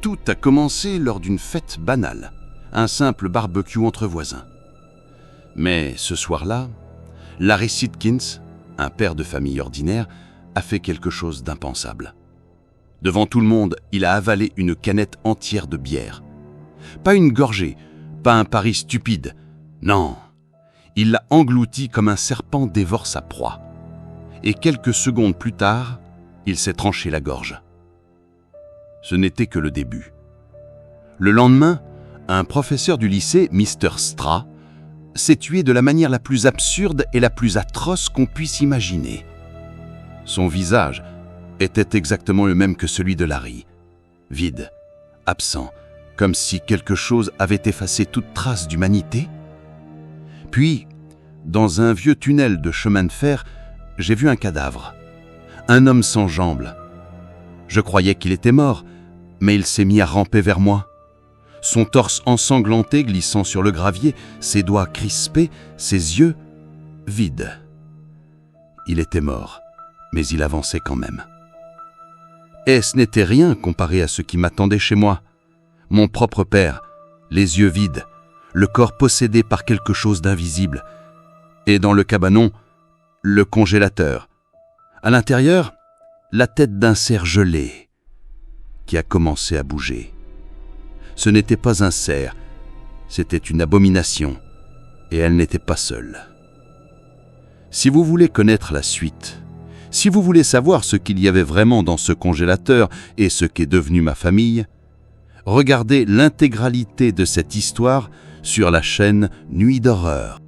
Tout a commencé lors d'une fête banale, un simple barbecue entre voisins. Mais ce soir-là, Larry Sidkins, un père de famille ordinaire, a fait quelque chose d'impensable. Devant tout le monde, il a avalé une canette entière de bière. Pas une gorgée, pas un pari stupide. Non, il l'a englouti comme un serpent dévore sa proie. Et quelques secondes plus tard, il s'est tranché la gorge. Ce n'était que le début. Le lendemain, un professeur du lycée, Mr. Stra, s'est tué de la manière la plus absurde et la plus atroce qu'on puisse imaginer. Son visage était exactement le même que celui de Larry, vide, absent, comme si quelque chose avait effacé toute trace d'humanité. Puis, dans un vieux tunnel de chemin de fer, j'ai vu un cadavre, un homme sans jambes. Je croyais qu'il était mort, mais il s'est mis à ramper vers moi. Son torse ensanglanté glissant sur le gravier, ses doigts crispés, ses yeux vides. Il était mort, mais il avançait quand même. Et ce n'était rien comparé à ce qui m'attendait chez moi. Mon propre père, les yeux vides, le corps possédé par quelque chose d'invisible. Et dans le cabanon, le congélateur. À l'intérieur, la tête d'un cerf gelé qui a commencé à bouger. Ce n'était pas un cerf, c'était une abomination, et elle n'était pas seule. Si vous voulez connaître la suite, si vous voulez savoir ce qu'il y avait vraiment dans ce congélateur et ce qu'est devenu ma famille, regardez l'intégralité de cette histoire sur la chaîne Nuit d'horreur.